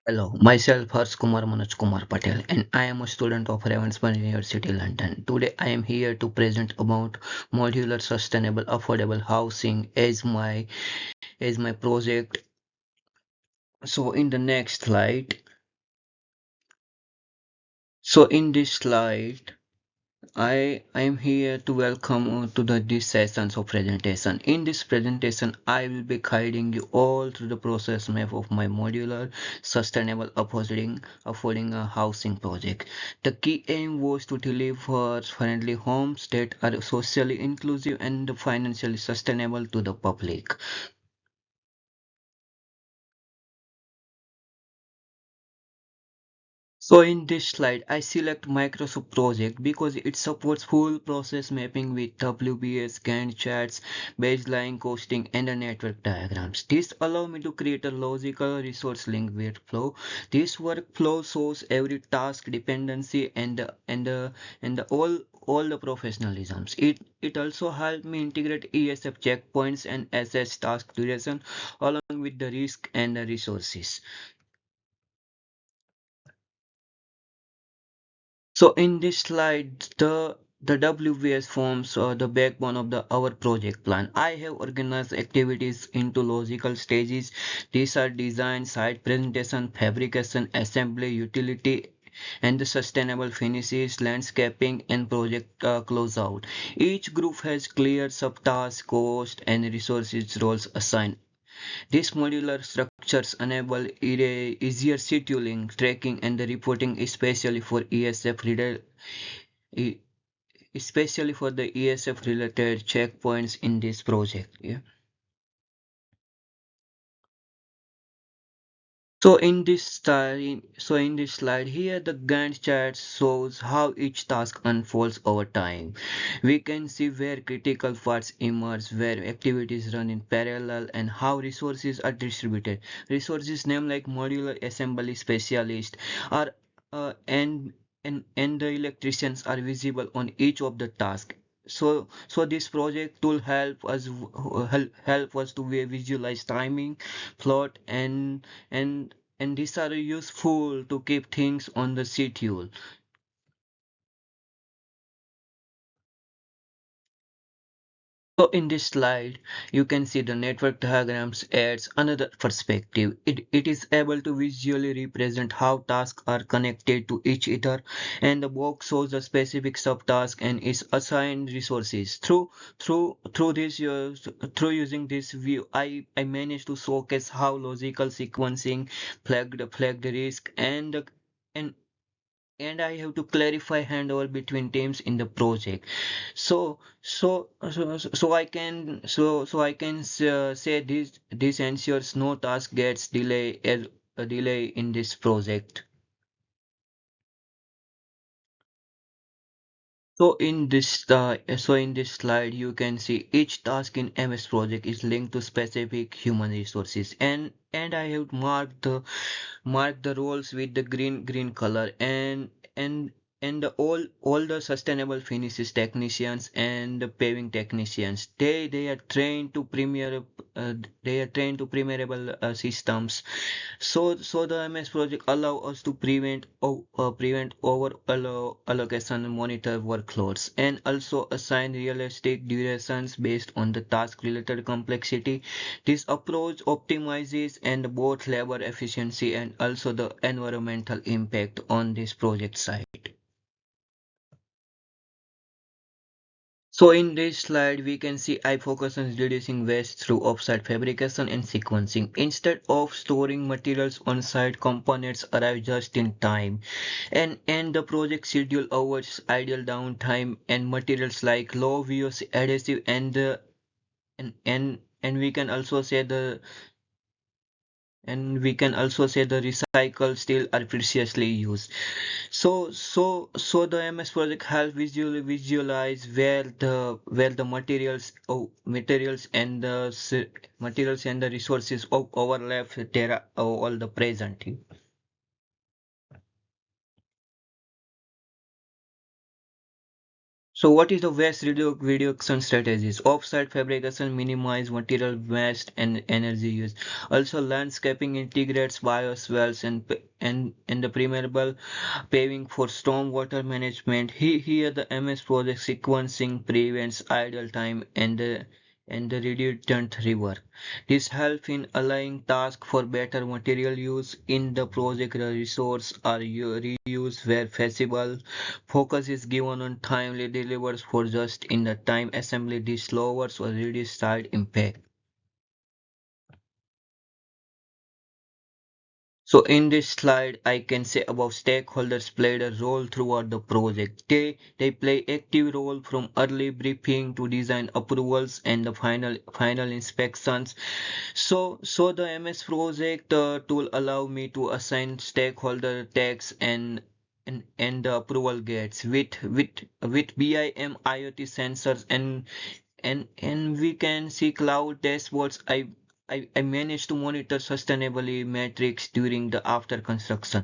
Hello, myself Harsh Kumar Manoj Kumar Patel, and I am a student of Ravensbourne University, London. Today, I am here to present about modular, sustainable, affordable housing as my project. So, in the next slide, in this slide, I am here to welcome to this sessions of presentation. In this presentation, I will be guiding you all through the process map of my modular sustainable affording a housing project. The key aim was to deliver friendly homes that are socially inclusive and financially sustainable to the public. So in this slide, I select Microsoft Project because it supports full process mapping with WBS, Gantt charts, baseline costing, and a network diagrams. This allows me to create a logical resource link workflow. This workflow shows every task dependency and all the professionalisms. It also helped me integrate ESF checkpoints and assess task duration along with the risk and the resources. So in this slide, the WBS forms the backbone of our project plan. I have organized activities into logical stages. These are design, site presentation, fabrication, assembly, utility, and the sustainable finishes, landscaping, and project closeout. Each group has clear subtask, cost, and resources roles assigned. These modular structures enable easier scheduling, tracking, and the reporting, e- especially for the ESF related checkpoints in this project. Yeah. In this slide here, the Gantt chart shows how each task unfolds over time. We can see where critical parts emerge, where activities run in parallel, and how resources are distributed. Resources named like modular assembly specialist are and the electricians are visible on each of the tasks. So this project tool help us to visualize timing, plot, and these are useful to keep things on the schedule. So in this slide, you can see the network diagrams adds another perspective. It is able to visually represent how tasks are connected to each other, and the box shows a specific subtask and is assigned resources. Through using this view, I managed to showcase how logical sequencing flagged the risk and and I have to clarify handover between teams in the project. So say this ensures no task gets a delay in this project. So in this slide, you can see each task in MS Project is linked to specific human resources, and I have marked the roles with the green color and and all the sustainable finishes technicians and the paving technicians. Uh, they are trained to premierable systems. So the MS project allow us to prevent over allocation and monitor workloads and also assign realistic durations based on the task related complexity. This approach optimizes and both labor efficiency and also the environmental impact on this project site. So in this slide, we can see I focus on reducing waste through offsite fabrication and sequencing. Instead of storing materials on site, components arrive just in time. And the project schedule avoids ideal downtime and materials like low VOC adhesive and we can also say the recycled steel are preciously used. So the MS project helps visualize where the materials and the resources overlap. There are all the present. So what is the waste reduction strategies? Offsite fabrication minimize material waste and energy use. Also landscaping integrates bioswales and the permeable paving for stormwater management. Here the MS project sequencing prevents idle time and the redundant rework. This helps in aligning tasks for better material use in the project. The resource are reused where feasible. Focus is given on timely delivers for just in the time assembly. This lowers or reduces side impact. So in this slide, I can say about stakeholders played a role throughout the project. They play active role from early briefing to design approvals and the final inspections. So the MS project tool allow me to assign stakeholder tags and the approval gates with BIM IoT sensors and we can see cloud dashboards. I managed to monitor sustainability metrics during the after construction.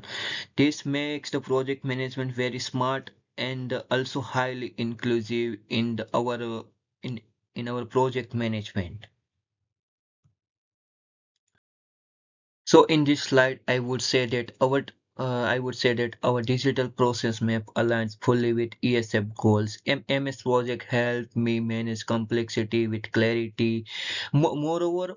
This makes the project management very smart and also highly inclusive in our project management. So in this slide, I would say that our digital process map aligns fully with ESF goals. MS project helped me manage complexity with clarity. Moreover,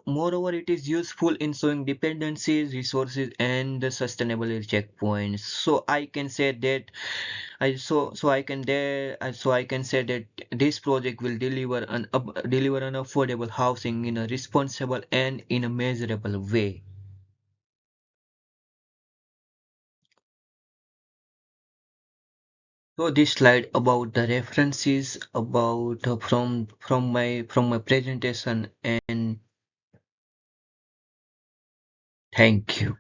it is useful in showing dependencies, resources, and the sustainability checkpoints. So I can say that I can say that this project will deliver an affordable housing in a responsible and in a measurable way. So this slide about the references about from my presentation, and thank you.